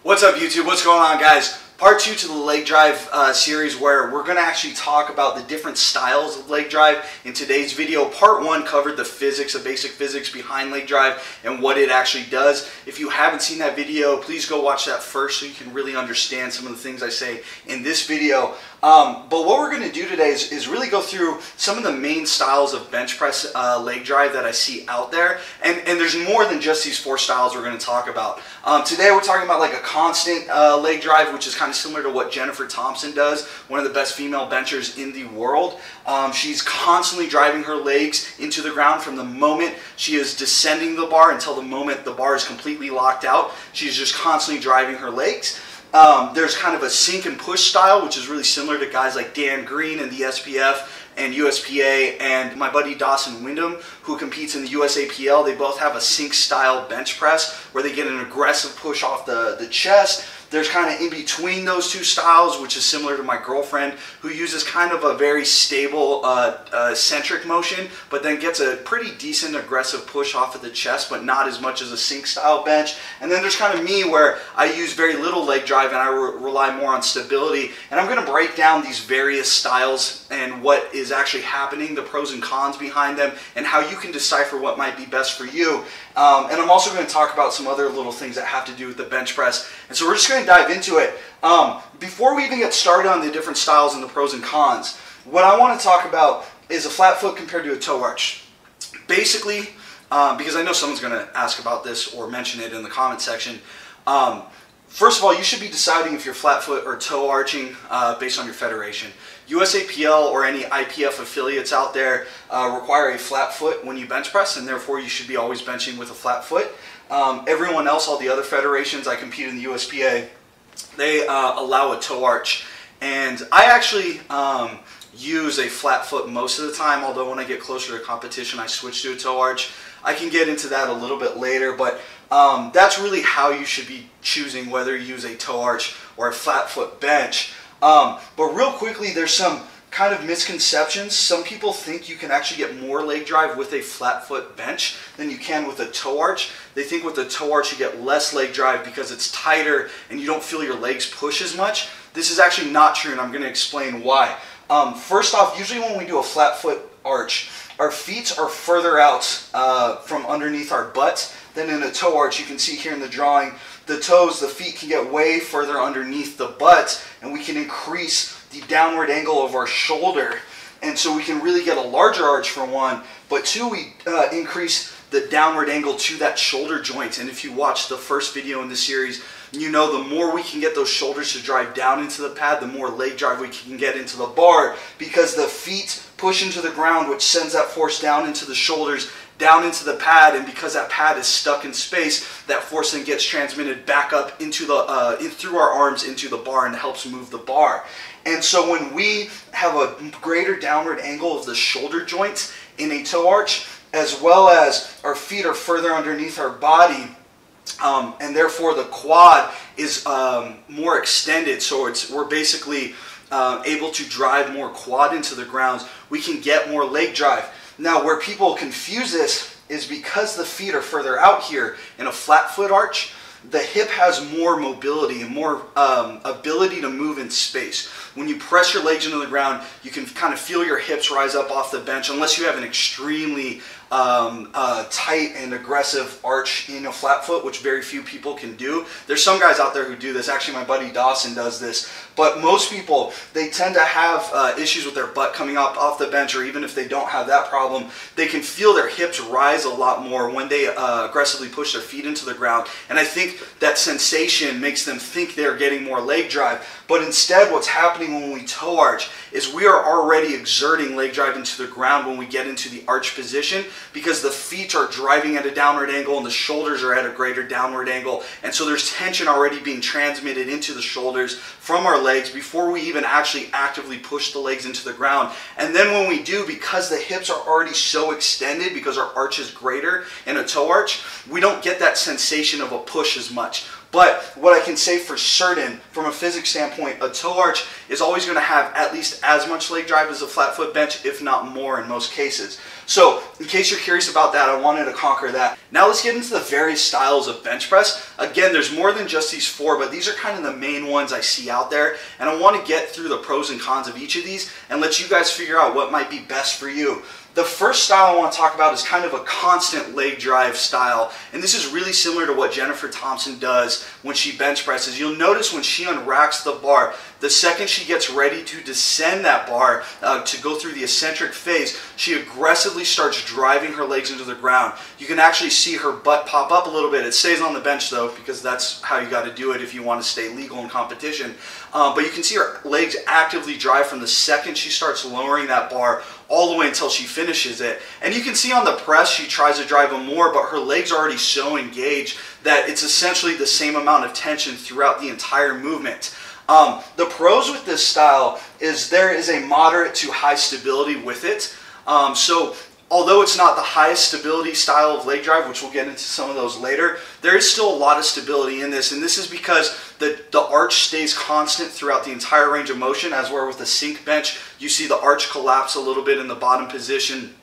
What's up, YouTube? What's going on, guys? Part 2 to the leg drive series, where we're going to actually talk about the different styles of leg drive. In today's video, part 1 covered the physics, the basic physics behind leg drive and what it actually does. If you haven't seen that video, please go watch that first so you can really understand some of the things I say in this video. But what we're going to do today is really go through some of the main styles of bench press leg drive that I see out there. And there's more than just these 4 styles we're going to talk about. Today we're talking about like a constant leg drive, which is kind of similar to what Jennifer Thompson does, one of the best female benchers in the world. She's constantly driving her legs into the ground from the moment she is descending the bar until the moment the bar is completely locked out. She's just constantly driving her legs. There's kind of a sink and push style, which is really similar to guys like Dan Green and the SPF and USPA, and my buddy Dawson Windham, who competes in the USAPL. They both have a sink style bench press where they get an aggressive push off the chest. There's kind of in between those 2 styles, which is similar to my girlfriend, who uses kind of a very stable centric motion, but then gets a pretty decent aggressive push off of the chest, but not as much as a sink style bench. And then there's kind of me, where I use very little leg drive and I rely more on stability. And I'm going to break down these various styles and what is actually happening, the pros and cons behind them, and how you can decipher what might be best for you. And I'm also going to talk about some other little things that have to do with the bench press. And so we're just going to dive into it. Before we even get started on the different styles and the pros and cons, what I want to talk about is a flat foot compared to a toe arch. Basically, because I know someone's going to ask about this or mention it in the comment section. First of all, you should be deciding if you're flat foot or toe arching based on your federation. USAPL or any IPF affiliates out there require a flat foot when you bench press, and therefore you should be always benching with a flat foot. Everyone else, all the other federations, I compete in the USPA, they allow a toe arch. And I actually use a flat foot most of the time, although when I get closer to competition I switch to a toe arch. I can get into that a little bit later, but that's really how you should be choosing whether you use a toe arch or a flat foot bench. But real quickly, there's some kind of misconceptions. Some people think you can actually get more leg drive with a flat foot bench than you can with a toe arch. They think with a toe arch you get less leg drive because it's tighter and you don't feel your legs push as much. This is actually not true, and I'm going to explain why. First off, usually when we do a flat foot arch, our feet are further out from underneath our butt than in a toe arch. You can see here in the drawing, the toes, the feet can get way further underneath the butt, and we can increase the downward angle of our shoulder. And so we can really get a larger arch for one, but 2, we increase the downward angle to that shoulder joint. And if you watch the first video in the series, you know the more we can get those shoulders to drive down into the pad, the more leg drive we can get into the bar, because the feet push into the ground, which sends that force down into the shoulders, down into the pad, and because that pad is stuck in space, that force then gets transmitted back up into the through our arms into the bar and helps move the bar. And so when we have a greater downward angle of the shoulder joints in a toe arch, as well as our feet are further underneath our body, and therefore the quad is more extended, so we're basically able to drive more quad into the ground, we can get more leg drive. Now, where people confuse this is because the feet are further out here in a flat foot arch, the hip has more mobility and more ability to move in space. When you press your legs into the ground, you can kind of feel your hips rise up off the bench, unless you have an extremely tight and aggressive arch in a flat foot, which very few people can do. There's some guys out there who do this. Actually, my buddy Dawson does this. But most people, they tend to have issues with their butt coming up off the bench, or even if they don't have that problem, they can feel their hips rise a lot more when they aggressively push their feet into the ground. And I think that sensation makes them think they're getting more leg drive. But instead, what's happening when we toe arch is we are already exerting leg drive into the ground when we get into the arch position, because the feet are driving at a downward angle and the shoulders are at a greater downward angle. And so there's tension already being transmitted into the shoulders from our legs before we even actually actively push the legs into the ground. And then when we do, because the hips are already so extended, because our arch is greater in a toe arch, we don't get that sensation of a push as much. But what I can say for certain, from a physics standpoint, a toe arch is always going to have at least as much leg drive as a flat foot bench, if not more in most cases. So in case you're curious about that, I wanted to conquer that. Now let's get into the various styles of bench press. Again, there's more than just these 4, but these are kind of the main ones I see out there. And I want to get through the pros and cons of each of these and let you guys figure out what might be best for you. The first style I want to talk about is kind of a constant leg drive style, and this is really similar to what Jennifer Thompson does when she bench presses. You'll notice when she unracks the bar, the second she gets ready to descend that bar to go through the eccentric phase, she aggressively starts driving her legs into the ground. You can actually see her butt pop up a little bit. It stays on the bench though, because that's how you got to do it if you want to stay legal in competition. But you can see her legs actively drive from the second she starts lowering that bar all the way until she finishes it. And you can see on the press she tries to drive them more, but her legs are already so engaged that it's essentially the same amount of tension throughout the entire movement. The pros with this style is there is a moderate to high stability with it. So although it's not the highest stability style of leg drive, which we'll get into some of those later, there is still a lot of stability in this, and this is because the arch stays constant throughout the entire range of motion, as where with the sink bench, you see the arch collapse a little bit in the bottom position.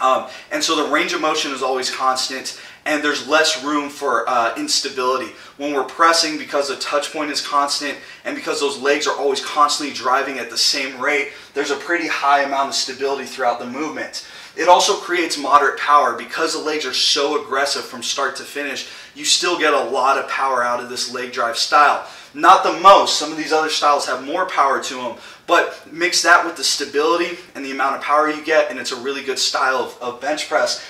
And so the range of motion is always constant, and there's less room for instability. When we're pressing, because the touch point is constant, and because those legs are always constantly driving at the same rate, there's a pretty high amount of stability throughout the movement. It also creates moderate power. Because the legs are so aggressive from start to finish, you still get a lot of power out of this leg drive style. Not the most. Some of these other styles have more power to them, but mix that with the stability and the amount of power you get, and it's a really good style of bench press.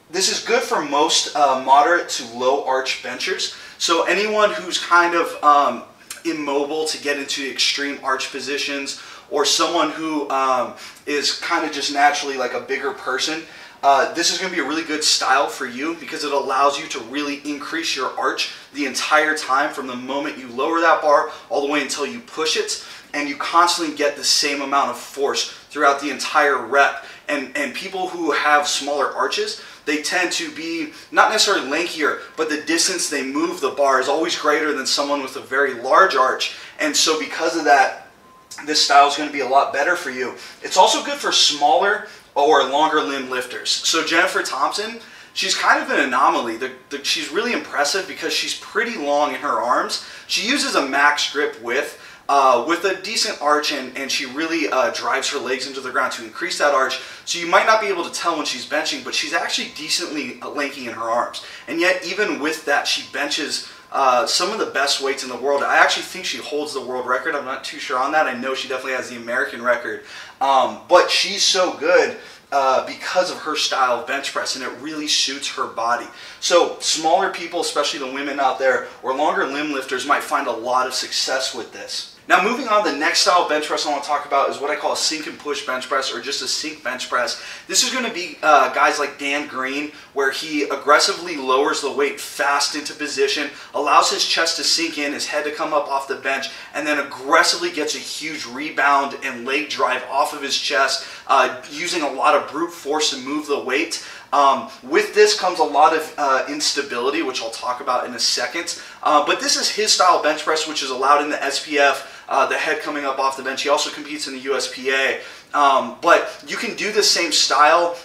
This is good for most moderate to low arch benchers. So anyone who's kind of immobile to get into extreme arch positions, or someone who is kind of just naturally like a bigger person, this is going to be a really good style for you because it allows you to really increase your arch the entire time from the moment you lower that bar all the way until you push it, and you constantly get the same amount of force throughout the entire rep. And people who have smaller arches, they tend to be not necessarily lankier, but the distance they move the bar is always greater than someone with a very large arch. And so because of that, this style is going to be a lot better for you. It's also good for smaller or longer limb lifters. So Jennifer Thompson, she's kind of an anomaly. She's really impressive because she's pretty long in her arms. She uses a max grip width with a decent arch, and she really drives her legs into the ground to increase that arch. So you might not be able to tell when she's benching, but she's actually decently lanky in her arms. And yet even with that, she benches some of the best weights in the world. I actually think she holds the world record. I'm not too sure on that. I know she definitely has the American record. But she's so good because of her style of bench press, and it really suits her body. So smaller people, especially the women out there, or longer limb lifters, might find a lot of success with this. Now moving on, the next style of bench press I want to talk about is what I call a sink and push bench press, or just a sink bench press. This is going to be guys like Dan Green, where he aggressively lowers the weight fast into position, allows his chest to sink in, his head to come up off the bench, and then aggressively gets a huge rebound and leg drive off of his chest, using a lot of brute force to move the weight. With this comes a lot of instability, which I'll talk about in a second. But this is his style of bench press, which is allowed in the SPF, the head coming up off the bench. He also competes in the USPA. But you can do the same style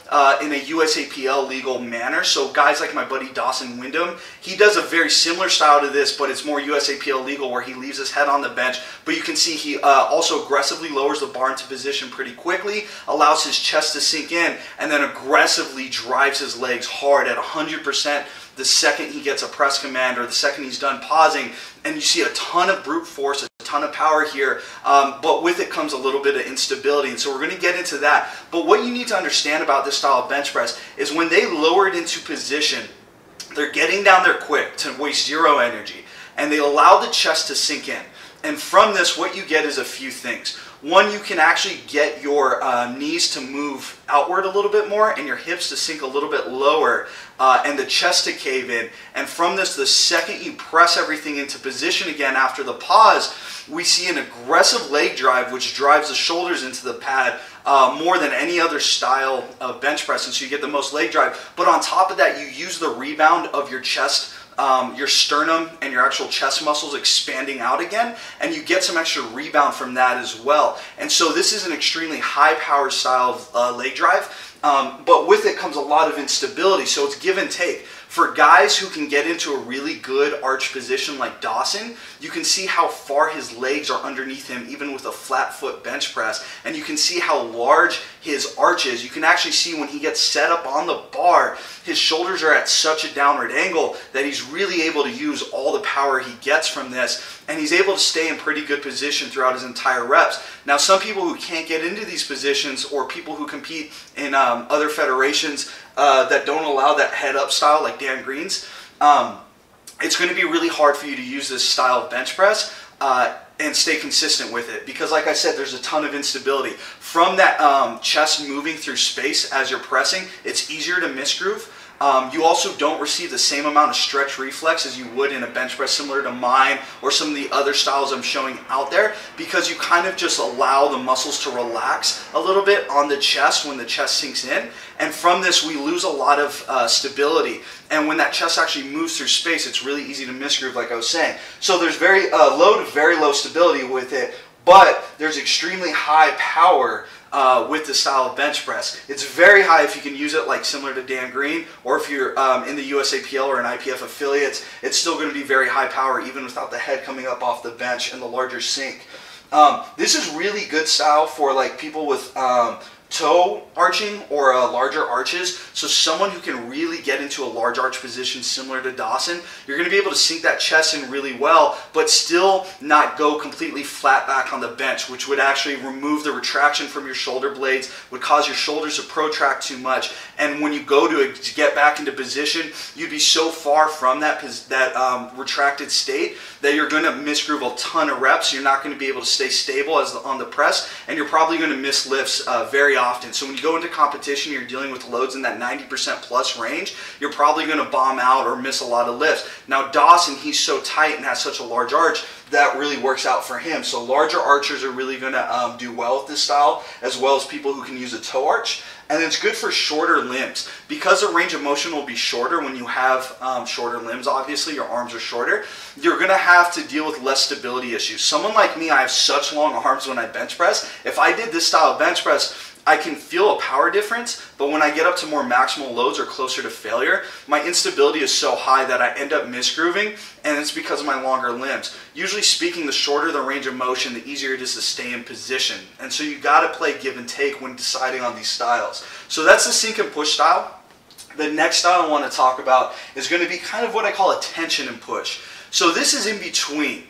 in a USAPL legal manner. So guys like my buddy Dawson Wyndham, he does a very similar style to this, but it's more USAPL legal, where he leaves his head on the bench. But you can see he also aggressively lowers the bar into position pretty quickly, allows his chest to sink in, and then aggressively drives his legs hard at 100% the second he gets a press command, or the second he's done pausing. And you see a ton of brute force, a ton of power here, but with it comes a little bit of instability, and so we're going to get into that. But what you need to understand about this style of bench press is when they lower it into position, they're getting down there quick to waste zero energy, and they allow the chest to sink in. And from this, what you get is a few things. One, you can actually get your knees to move outward a little bit more, and your hips to sink a little bit lower, and the chest to cave in. And from this, the second you press everything into position again after the pause, we see an aggressive leg drive, which drives the shoulders into the pad more than any other style of bench press, and so you get the most leg drive. But on top of that, you use the rebound of your chest your sternum and your actual chest muscles expanding out again, and you get some extra rebound from that as well. And so this is an extremely high power style of leg drive, but with it comes a lot of instability, so it's give and take. For guys who can get into a really good arch position like Dawson, you can see how far his legs are underneath him even with a flat foot bench press, and you can see how large his arch is. You can actually see when he gets set up on the bar, his shoulders are at such a downward angle that he's really able to use all the power he gets from this, and he's able to stay in pretty good position throughout his entire reps. Now, some people who can't get into these positions, or people who compete in other federations that don't allow that head up style like Dan Green's, it's going to be really hard for you to use this style of bench press and stay consistent with it, because like I said, there's a ton of instability. From that chest moving through space as you're pressing, it's easier to misgroove. You also don't receive the same amount of stretch reflex as you would in a bench press similar to mine or some of the other styles I'm showing out there, because you kind of just allow the muscles to relax a little bit on the chest when the chest sinks in. And from this, we lose a lot of stability. And when that chest actually moves through space, it's really easy to misgroove, like I was saying. So there's very low to very low stability with it, but there's extremely high power with the style of bench press. It's very high if you can use it like similar to Dan Green, or if you're in the USAPL or an IPF affiliate, it's still going to be very high power even without the head coming up off the bench and the larger sink. This is really good style for like people with toe arching or larger arches. So someone who can really get into a large arch position similar to Dawson, you're going to be able to sink that chest in really well, but still not go completely flat back on the bench, which would actually remove the retraction from your shoulder blades, would cause your shoulders to protract too much. And when you go to get back into position, you'd be so far from that retracted state that you're going to misgroove a ton of reps. You're not going to be able to stay stable on the press, and you're probably going to miss lifts very often. So when you go into competition, you're dealing with loads in that 90% plus range, you're probably going to bomb out or miss a lot of lifts. Now Dawson, he's so tight and has such a large arch, that really works out for him. So larger archers are really going to do well with this style, as well as people who can use a toe arch. And it's good for shorter limbs, because the range of motion will be shorter when you have shorter limbs. Obviously, your arms are shorter. You're going to have to deal with less stability issues. Someone like me, I have such long arms when I bench press. If I did this style of bench press, I can feel a power difference, but when I get up to more maximal loads or closer to failure, my instability is so high that I end up misgrooving, and it's because of my longer limbs. Usually speaking, the shorter the range of motion, the easier it is to stay in position. And so you got to play give and take when deciding on these styles. So that's the sink and push style. The next style I want to talk about is going to be kind of what I call a tension and push. So this is in between.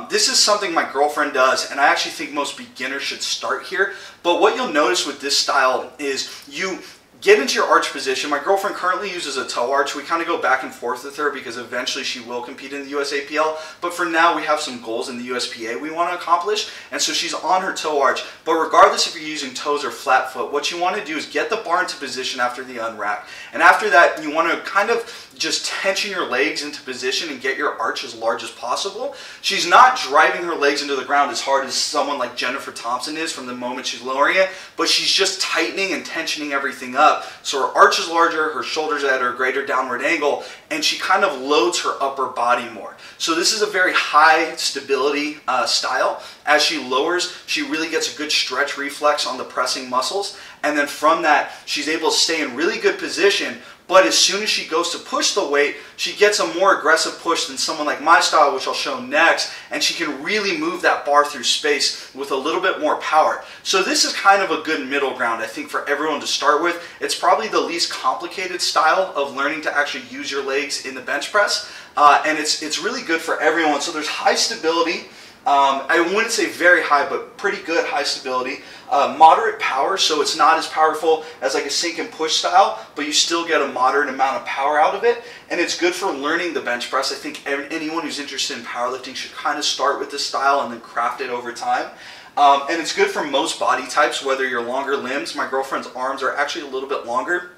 This is something my girlfriend does, and I actually think most beginners should start here. But what you'll notice with this style is you get into your arch position. My girlfriend currently uses a toe arch. We kind of go back and forth with her because eventually she will compete in the USAPL. But for now, we have some goals in the USPA we want to accomplish. And so she's on her toe arch. But regardless if you're using toes or flat foot, what you want to do is get the bar into position after the unrack. And after that, you want to kind of just tension your legs into position and get your arch as large as possible. She's not driving her legs into the ground as hard as someone like Jennifer Thompson is from the moment she's lowering it, but she's just tightening and tensioning everything up. So her arch is larger, her shoulders at her greater downward angle, and she kind of loads her upper body more. So this is a very high stability style. As she lowers, she really gets a good stretch reflex on the pressing muscles, and then from that, she's able to stay in really good position. But as soon as she goes to push the weight, she gets a more aggressive push than someone like my style, which I'll show next, and she can really move that bar through space with a little bit more power. So this is kind of a good middle ground, I think, for everyone to start with. It's probably the least complicated style of learning to actually use your legs in the bench press, and it's really good for everyone. So there's high stability. I wouldn't say very high, but pretty good high stability. Moderate power, so it's not as powerful as like a sink and push style, but you still get a moderate amount of power out of it. And it's good for learning the bench press. I think anyone who's interested in powerlifting should kind of start with this style and then craft it over time. And it's good for most body types, whether you're longer limbs. My girlfriend's arms are actually a little bit longer.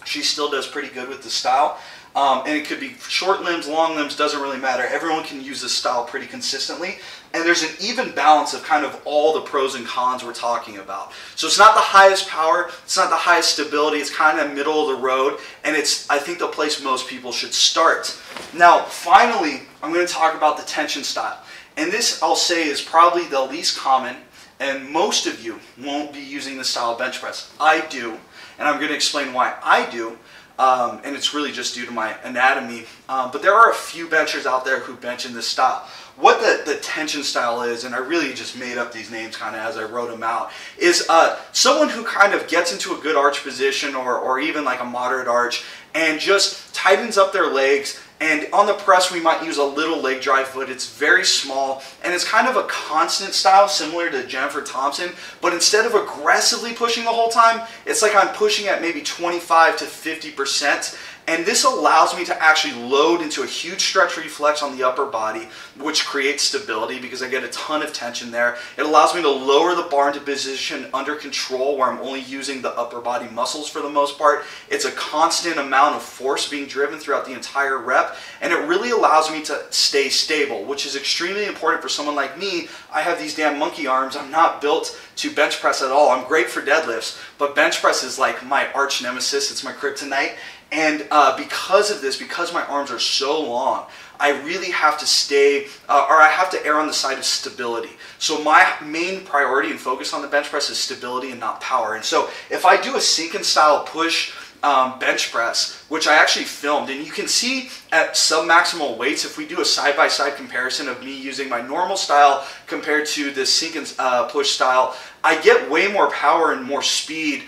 She still does pretty good with the style. And it could be short limbs, long limbs, doesn't really matter. Everyone can use this style pretty consistently. And there's an even balance of kind of all the pros and cons we're talking about. So it's not the highest power, it's not the highest stability, it's kind of middle of the road, and it's, I think, the place most people should start. Now, finally, I'm going to talk about the tension style. And this, I'll say, is probably the least common, and most of you won't be using this style of bench press. I do, and I'm going to explain why I do. And it's really just due to my anatomy. But there are a few benchers out there who bench in this style. What the tension style is, and I really just made up these names kind of as I wrote them out, is someone who kind of gets into a good arch position or even like a moderate arch and just tightens up their legs. And on the press, we might use a little leg drive foot. It's very small, and it's kind of a constant style, similar to Jennifer Thompson. But instead of aggressively pushing the whole time, it's like I'm pushing at maybe 25 to 50%. And this allows me to actually load into a huge stretch reflex on the upper body, which creates stability because I get a ton of tension there. It allows me to lower the bar into position under control where I'm only using the upper body muscles for the most part. It's a constant amount of force being driven throughout the entire rep, and it really allows me to stay stable, which is extremely important for someone like me. I have these damn monkey arms. I'm not built to bench press at all. I'm great for deadlifts, but bench press is like my arch nemesis. It's my kryptonite. And because of this, because my arms are so long, I really have to stay, or I have to err on the side of stability. So my main priority and focus on the bench press is stability and not power. And so if I do a Sinkin style push bench press, which I actually filmed, and you can see at sub-maximal weights, if we do a side-by-side comparison of me using my normal style compared to the Sinkin push style, I get way more power and more speed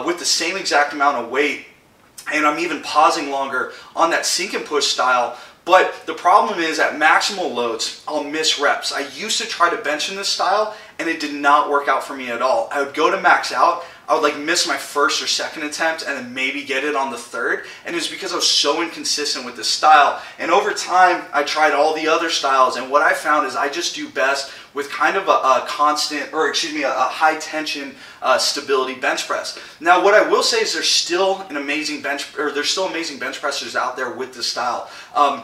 with the same exact amount of weight. And I'm even pausing longer on that Sinkin push style. But the problem is at maximal loads, I'll miss reps. I used to try to bench in this style, and it did not work out for me at all. I would go to max out, I would like miss my first or second attempt and then maybe get it on the third. And it was because I was so inconsistent with this style. And over time, I tried all the other styles, and what I found is I just do best with kind of a constant, or excuse me, a high tension stability bench press. Now, what I will say is there's still amazing bench pressers out there with this style.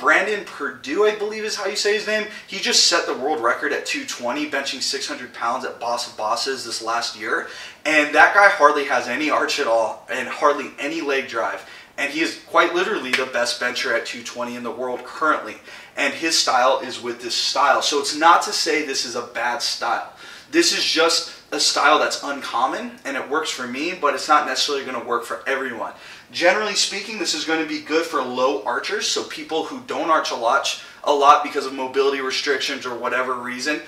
Brandon Purdue, I believe is how you say his name. He just set the world record at 220, benching 600 pounds at Boss of Bosses this last year. And that guy hardly has any arch at all and hardly any leg drive. And he is quite literally the best bencher at 220 in the world currently. And his style is with this style. So it's not to say this is a bad style. This is just a style that's uncommon, and it works for me, but it's not necessarily going to work for everyone. Generally speaking, this is going to be good for low archers, so people who don't arch a lot because of mobility restrictions or whatever reason.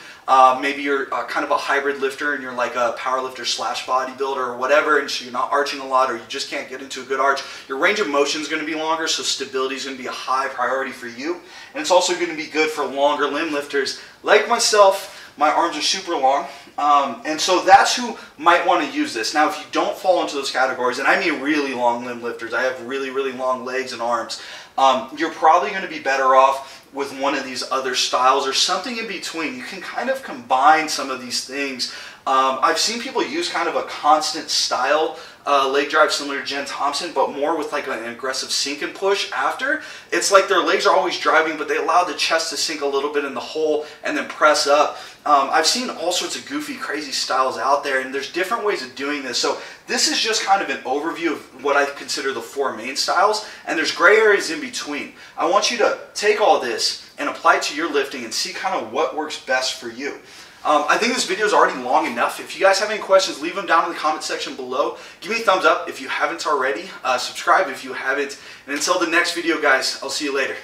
Maybe you're kind of a hybrid lifter and you're like a power lifter slash bodybuilder or whatever, and so you're not arching a lot or you just can't get into a good arch. Your range of motion is going to be longer, so stability is going to be a high priority for you. And it's also going to be good for longer limb lifters like myself. My arms are super long, and so that's who might want to use this. Now, if you don't fall into those categories, and I mean really long limb lifters, I have really, really long legs and arms, you're probably going to be better off with one of these other styles or something in between. You can kind of combine some of these things. I've seen people use kind of a constant style leg drive similar to Jen Thompson, but more with like an aggressive sink and push after. It's like their legs are always driving, but they allow the chest to sink a little bit in the hole and then press up. I've seen all sorts of goofy, crazy styles out there, and there's different ways of doing this. So this is just kind of an overview of what I consider the four main styles, and there's gray areas in between. I want you to take all this and apply it to your lifting and see kind of what works best for you. I think this video is already long enough. If you guys have any questions, leave them down in the comment section below. Give me a thumbs up if you haven't already. Subscribe if you haven't. And until the next video, guys, I'll see you later.